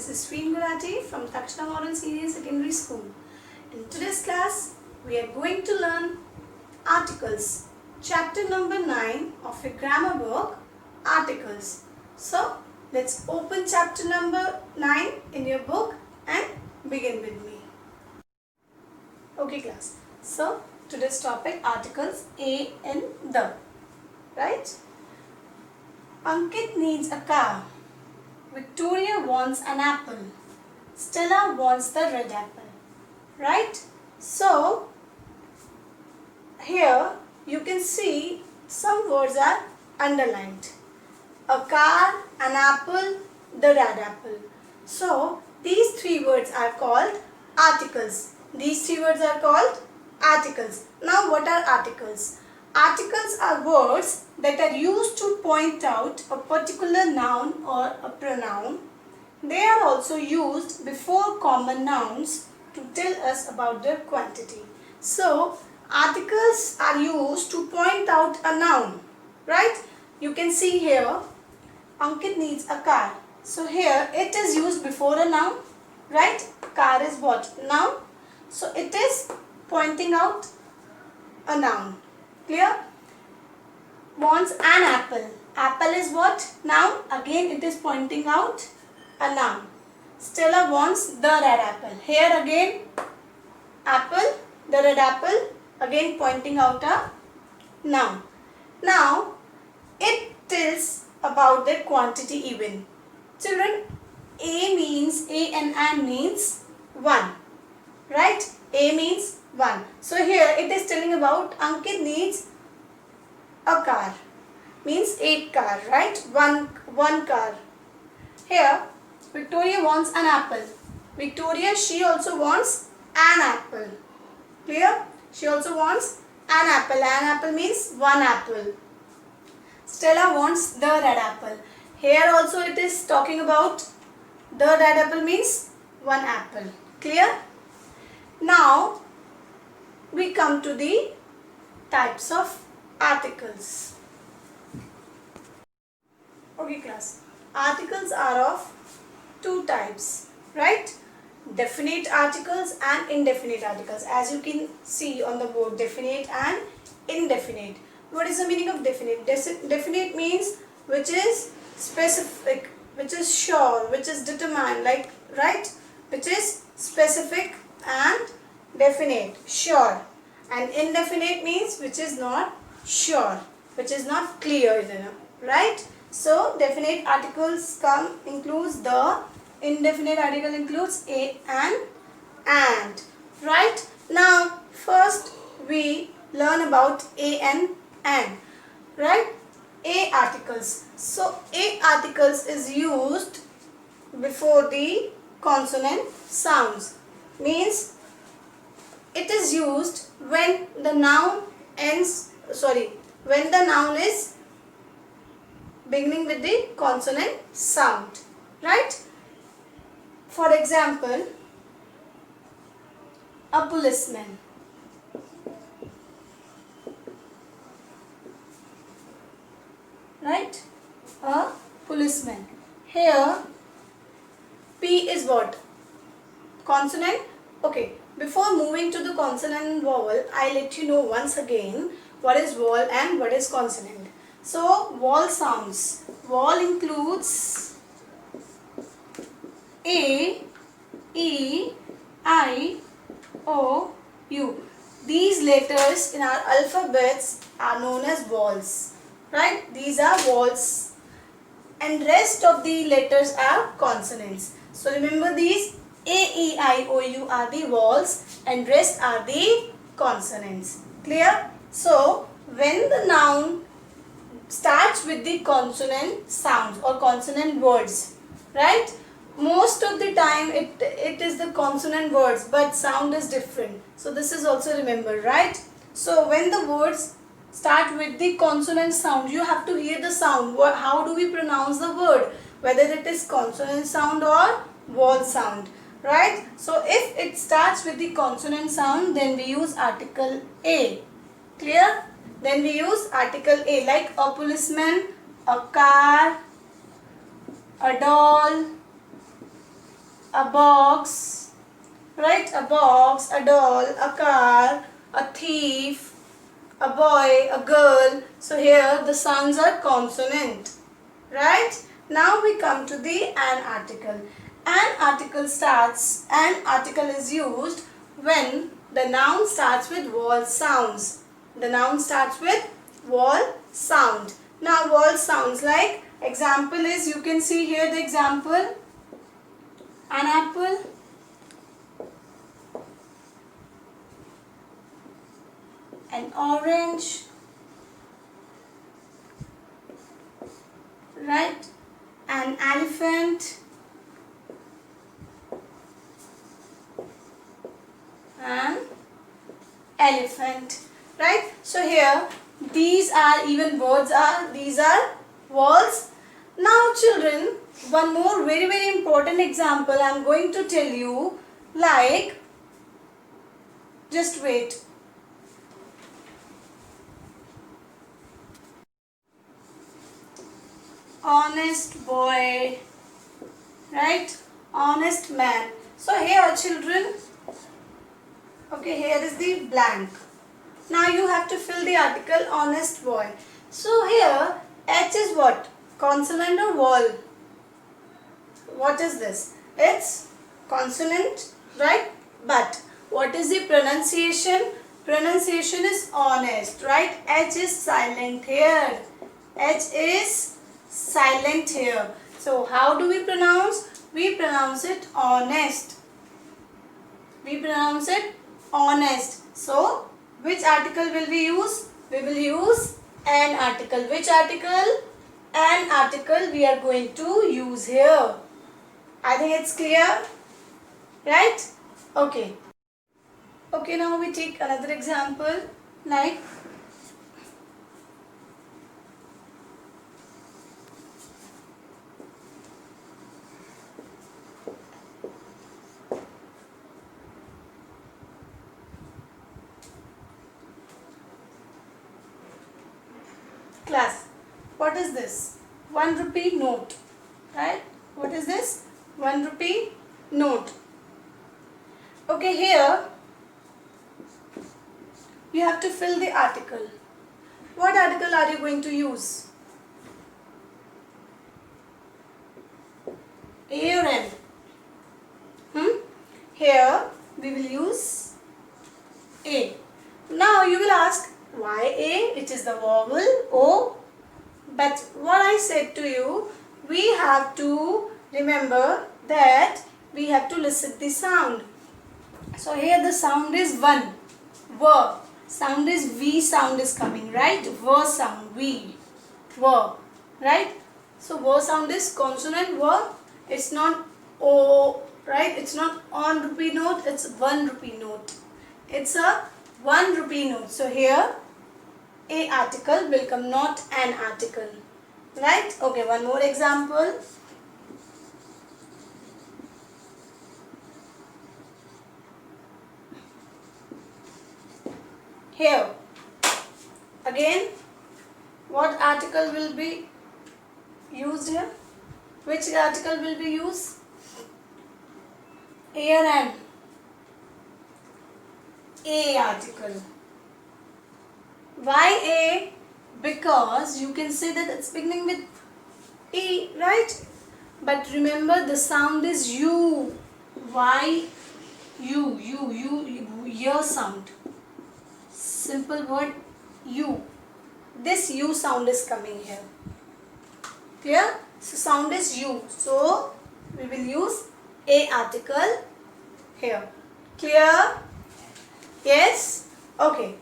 This is Sreen Gulati from Takshana Model Senior Secondary School. In today's class, we are going to learn articles. Chapter number 9 of your grammar book, articles. So, let's open chapter number 9 in your book and begin with me. Okay class. So, today's topic, articles a and the. Right? Ankit needs a car. Victoria wants an apple. Stella wants the red apple. Right? So, here you can see some words are underlined. A car, an apple, the red apple. So, these three words are called articles. These three words are called articles. Now, what are articles? Articles are words that are used to point out a particular noun or a pronoun. They are also used before common nouns to tell us about their quantity. So, articles are used to point out a noun, right? You can see here, Ankit needs a car. So, here it is used before a noun, right? Car is what? Noun. So, it is pointing out a noun. Clear? Wants an apple. Apple is what? Noun. Again it is pointing out a noun. Stella wants the red apple. Here again apple, the red apple, again pointing out a noun. Now it tells about the quantity even. Children, A and N means 1. Right? A means 1. So here it is telling about Ankit needs a car. Means 8 car, right? One car. Here Victoria wants an apple. Victoria, she also wants an apple. Clear? She also wants an apple. An apple means 1 apple. Stella wants the red apple. Here also it is talking about the red apple means 1 apple. Clear? Now we come to the types of articles. Okay class, articles are of 2 types, right? Definite articles and indefinite articles. As you can see on the board, definite and indefinite. What is the meaning of definite? Definite means which is specific, which is sure, which is determined, like, right? Which is specific and definite, sure. And indefinite means which is not sure, which is not clear enough, right? So, definite articles includes the, indefinite article includes a and, right? Now, first we learn about a and an, right? A articles. So, a articles is used before the consonant sounds. Means it is used when the noun when the noun is beginning with the consonant sound, right? For example, a policeman. Right? A policeman. Here, P is what? Consonant. Okay. Before moving to the consonant and vowel, I let you know once again what is vowel and what is consonant. So, vowel sounds. Vowel includes A, E, I, O, U. These letters in our alphabets are known as vowels. Right? These are vowels. And rest of the letters are consonants. So, remember these. A, E, I, O, U are the vowels and rest are the consonants. Clear? So, when the noun starts with the consonant sounds or consonant words, right? Most of the time it is the consonant words, but sound is different. So, this is also remember, right? So, when the words start with the consonant sound, you have to hear the sound. How do we pronounce the word? Whether it is consonant sound or vowel sound. Right? So, if it starts with the consonant sound, then we use article A. Clear? Then we use article A, like a policeman, a car, a doll, a box, right? A box, a doll, a car, a thief, a boy, a girl. So here the sounds are consonant, right? Now we come to the an article. An article is used when the noun starts with vowel sounds. The noun starts with vowel sound. Now vowel sounds, like example is, you can see here the example, an apple, an orange, right? An elephant, an elephant, right? So here these are even words are, these are words. Now children, one more very important example I am going to tell you, like, just wait. Honest boy, right? Honest man. So here children, okay, here is the blank. Now you have to fill the article honest boy. So here H is what? Consonant or vowel? What is this? It's consonant, right? But what is the pronunciation? Pronunciation is honest, right? H is silent here. H is silent here. So how do we pronounce? We pronounce it honest. We pronounce it honest. So which article will we use? We will use an article. Which article? An article we are going to use here. I think it's clear, right? Okay. Okay, now we take another example, like class. What is this? 1 rupee note, right? What is this? 1 rupee note. Okay, here you have to fill the article. What article are you going to use? A or N? Here we will use A. Now you will ask, why A? It is the vowel O. But what I said to you, we have to remember that we have to listen the sound. So here the sound is one. V. Sound is V sound is coming, right? V sound, V. V. Right? So V sound is consonant V. It's not O, right? It's not on rupee note, it's 1 rupee note. It's a 1 rupee note. So here A article will come, not an article. Right? Okay, one more example. Here, again, what article will be used here? Which article will be used? A or N? A article. Why A? Because you can say that it's beginning with E, right? But remember the sound is U. Why U? Your sound. Simple word U. This U sound is coming here. Clear? So sound is U. So we will use A article here. Clear? Yes? Okay.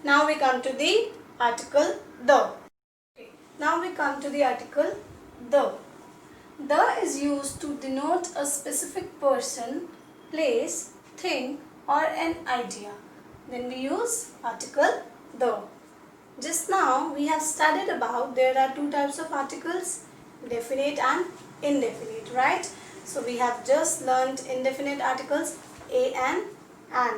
Now we come to the article the. Okay. Now we come to the article the. The is used to denote a specific person, place, thing or an idea. Then we use article the. Just now we have studied about there are two types of articles, definite and indefinite, right? So we have just learned indefinite articles a and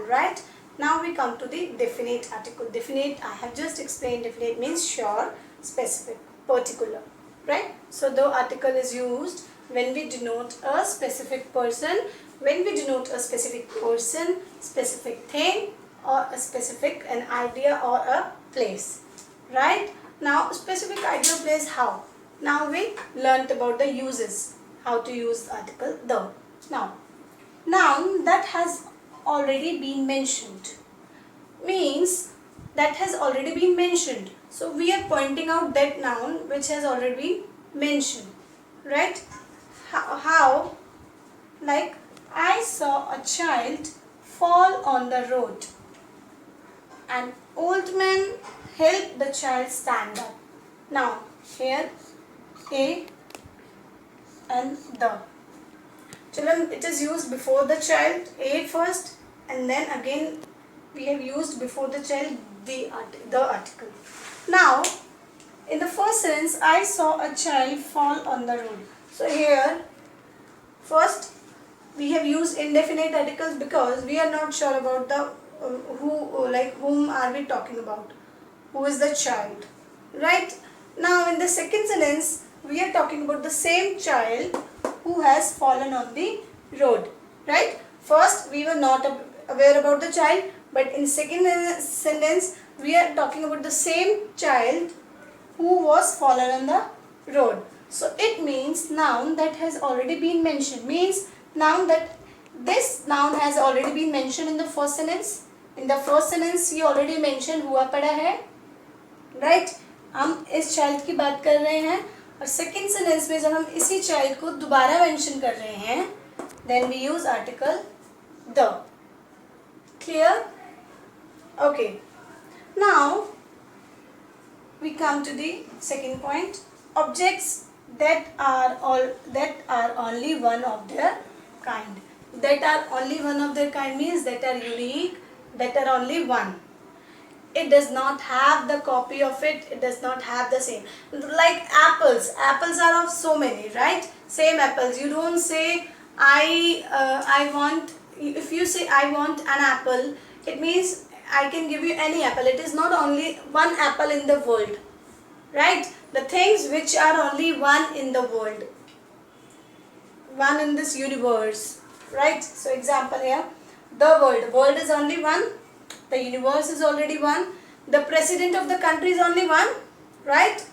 right? Now we come to the definite article. Definite, I have just explained, definite means sure, specific, particular, right? So the article is used when we denote a specific person, when we denote a specific person, specific thing, or a specific an idea or a place. Right? Now specific idea or place, how? Now we learnt about the uses, how to use the article the. Now noun that has already been mentioned means that has already been mentioned. So we are pointing out that noun which has already been mentioned. Right? How? Like, I saw a child fall on the road. An old man helped the child stand up. Now, here a and the. Children, it is used before the child, a first, and then again we have used before the child the article. Now, in the first sentence, I saw a child fall on the road. So here, first we have used indefinite articles because we are not sure about the whom are we talking about, who is the child, right? Now in the second sentence we are talking about the same child who has fallen on the road, right? First we were not aware about the child, but in second sentence we are talking about the same child who was fallen on the road. So it means noun that has already been mentioned, means noun that this noun has already been mentioned in the first sentence. In the first sentence he already mentioned हुआ पड़ा है, right? हम इस child की बात कर रहे हैं और second sentence में जब हम इसी child को दोबारा mention कर रहे हैं, then we use article the. Clear? Okay. Now we come to the second point. Objects that are only one of their kind. That are only one of their kind means that are unique, that are only one. It does not have the copy of it, it does not have the same. Like apples. Apples are of so many, right? Same apples. You don't say I want, if you say I want an apple, it means I can give you any apple. It is not only one apple in the world, right? The things which are only one in the world, one in this universe, right? So example here, the world is only one, the universe is already one, the president of the country is only one, right?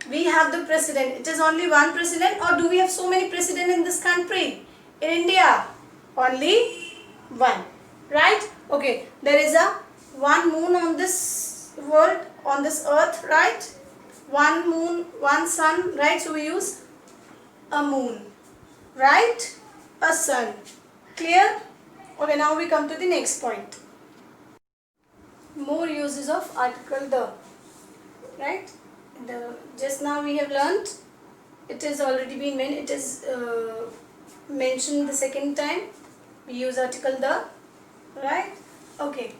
We have the president, it is only one president, or do we have so many presidents in this country? In India, only one, right? Okay, there is a one moon on this world, on this earth, right? One moon, one sun, right? So we use a moon, right? A sun. Clear? Okay, now we come to the next point. More uses of article the, right? Just now we have learnt, it has already been mentioned, it is mentioned the second time, we use article the, right? Okay.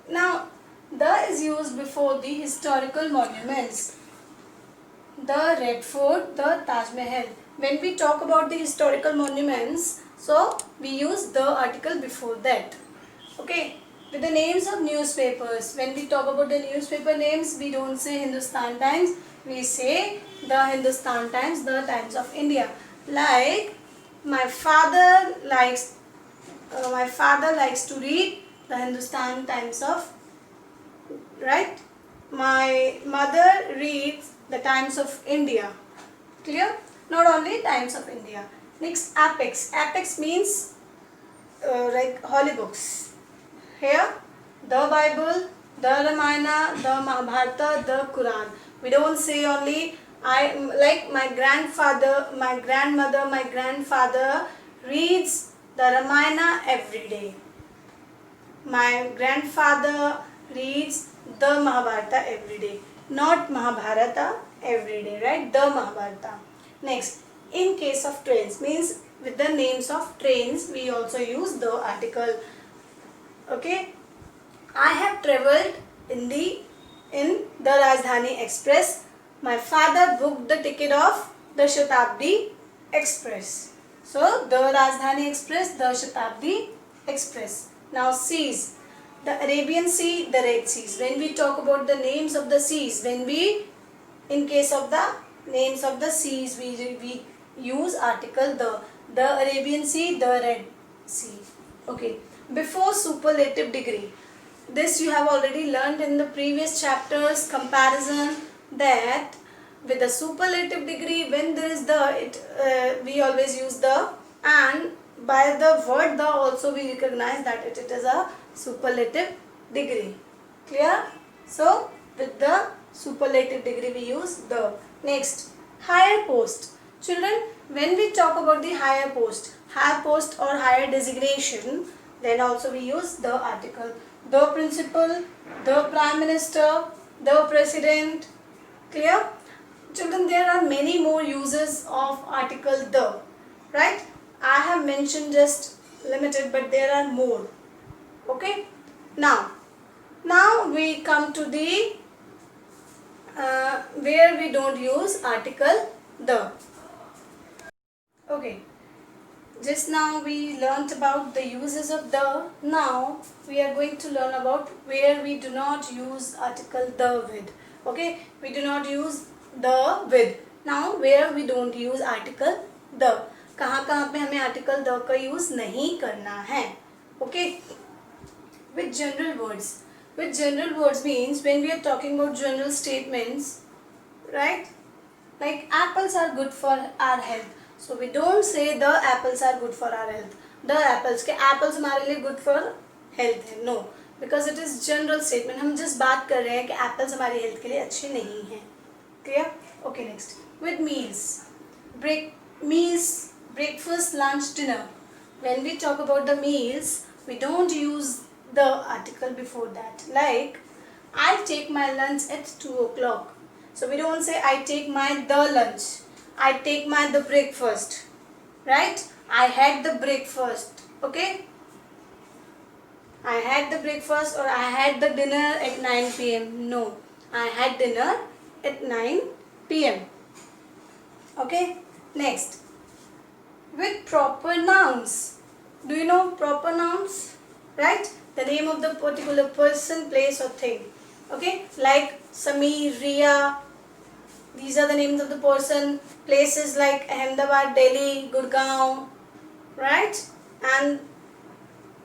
Now, the is used before the historical monuments. The Red Fort, the Taj Mahal. When we talk about the historical monuments, so we use the article before that. Okay. With the names of newspapers, when we talk about the newspaper names, we don't say Hindustan Times, we say the Hindustan Times, the Times of India. Like, my father likes to read the Hindustan Times of, right? My mother reads the Times of India. Clear? Not only Times of India. Next, apex. Apex means like holy books. Here, the Bible, the Ramayana, the Mahabharata, the Quran. We don't say only like my grandfather, my grandmother, my grandfather reads the Ramayana every day. My grandfather reads the Mahabharata every day. Not Mahabharata every day, right? The Mahabharata. Next, in case of trains, means with the names of trains, we also use the article. Okay, I have travelled in the Rajdhani Express. My father booked the ticket of the Shatabdi Express. So, the Rajdhani Express, the Shatabdi Express. Now, seas. The Arabian Sea, the Red Seas. When we talk about the names of the seas, in case of the names of the seas, we use article the Arabian Sea, the Red Sea. Okay, before superlative degree, this you have already learned in the previous chapters comparison, that with the superlative degree, when there is we always use the, and by the word the also we recognize that it is a superlative degree. Clear? So with the superlative degree we use the. Next, higher post. Children, when we talk about the higher post or higher designation, then also we use the article. The principal, the prime minister, the president. Clear? Children, there are many more uses of article the, right? I have mentioned just limited, but there are more. Okay? Now we come to the where we don't use article the. Okay. Just now we learnt about the uses of the. Now we are going to learn about where we do not use article the with. Okay, we do not use the with. Now where we don't use article the, कहाँ पे हमें article the का use नहीं करना है. Okay, with general words. With general words means when we are talking about general statements, right? Like apples are good for our health. So we don't say the apples are good for our health. The apples के apples हमारे लिए good for health है. No, because it is general statement. हम just बात कर रहे हैं कि apples हमारी health के लिए अच्छे नहीं हैं. Clear? Okay, next. With meals. Meals, breakfast, lunch, dinner. When we talk about the meals, we don't use the article before that. Like, I take my lunch at 2 o'clock. So we don't say I take my the lunch. I take my the breakfast. Right? I had the breakfast. Okay? I had the breakfast or I had the dinner at 9 p.m. No. I had dinner at 9 p.m. Okay? Next. With proper nouns. Do you know proper nouns? Right? The name of the particular person, place or thing. Okay? Like Samir, Riya. These are the names of the person. Places like Ahmedabad, Delhi, Gurgaon. Right? And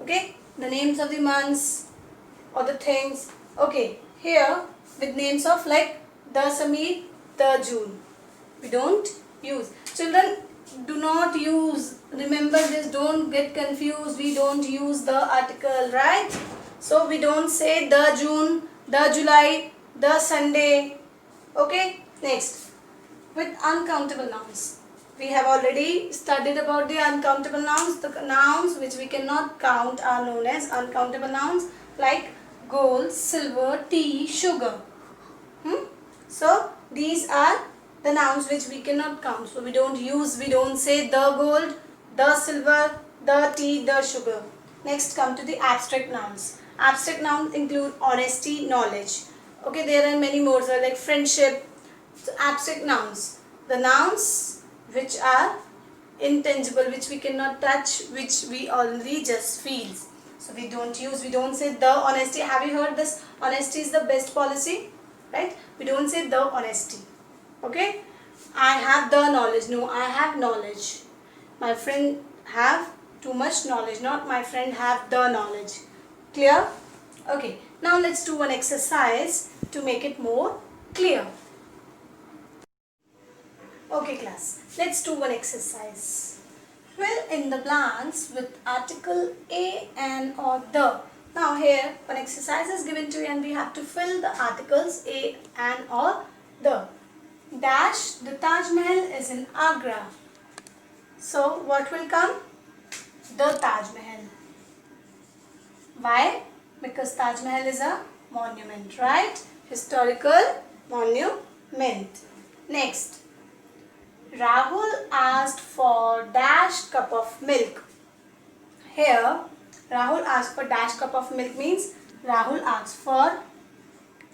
okay, the names of the months or the things. Okay, here with names of like the Samir, the June. We don't use. Children, do not use. Remember this, don't get confused. We don't use the article, right? So we don't say the June, the July, the Sunday. Okay, next. With uncountable nouns. We have already studied about the uncountable nouns. The nouns which we cannot count are known as uncountable nouns, like gold, silver, tea, sugar. So these are the nouns which we cannot count. So we don't say the gold, the silver, the tea, the sugar. Next, come to the abstract nouns. Abstract nouns include honesty, knowledge. Okay, there are many more, so like friendship. So abstract nouns. The nouns which are intangible, which we cannot touch, which we only just feel. So we don't say the honesty. Have you heard this? Honesty is the best policy, right? We don't say the honesty. Okay? I have the knowledge. No, I have knowledge. My friend have too much knowledge. Not my friend have the knowledge. Clear? Okay. Now let's do one exercise to make it more clear. Okay class, let's do one exercise. Fill in the blanks with article a, an or the. Now here one exercise is given to you and we have to fill the articles a, an or the. Dash, the Taj Mahal is in Agra. So what will come? The Taj Mahal. Why? Because Taj Mahal is a monument, right? Historical monument. Next. Rahul asked for dash cup of milk. Here, Rahul asked for dash cup of milk means Rahul asked for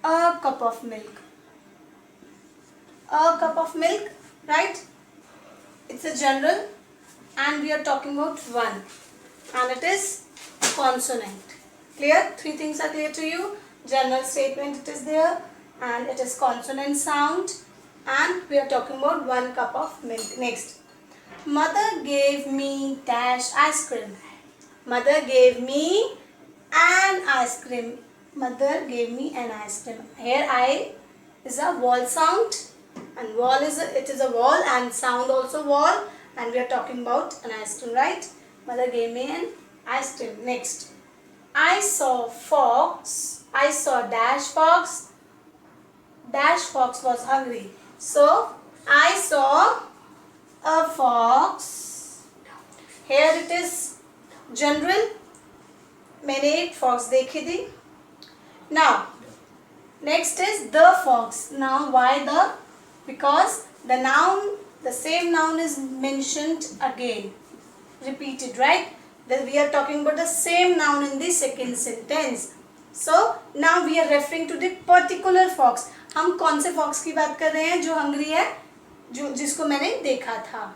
a cup of milk. A cup of milk, right? It's a general and we are talking about one. And it is consonant. Clear? Three things are clear to you. General statement it is there and it is consonant sound. And we are talking about 1 cup of milk. Next, Mother gave me dash ice cream. Mother gave me an ice cream. Mother gave me an ice cream. Here I is a vowel sound, and wall is it is a wall, and sound also wall, and we are talking about an ice cream, right? Mother gave me an ice cream. Next, I saw fox. I saw dash fox. Dash fox was hungry. So I saw a fox. Here it is general. मैंने एक fox देखी थी. Now next is the fox. Now why the? Because the noun, the same noun is mentioned again, repeated, right? Then we are talking about the same noun in the second sentence. So now we are referring to the particular fox. हम कौन से fox की बात कर रहे हैं जो hungry है, जो जिसको मैंने देखा था.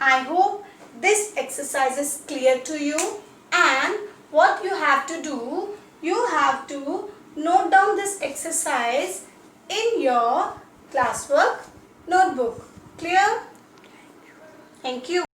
I hope this exercise is clear to you, and what you have to do, you have to note down this exercise in your classwork notebook. Clear? Thank you.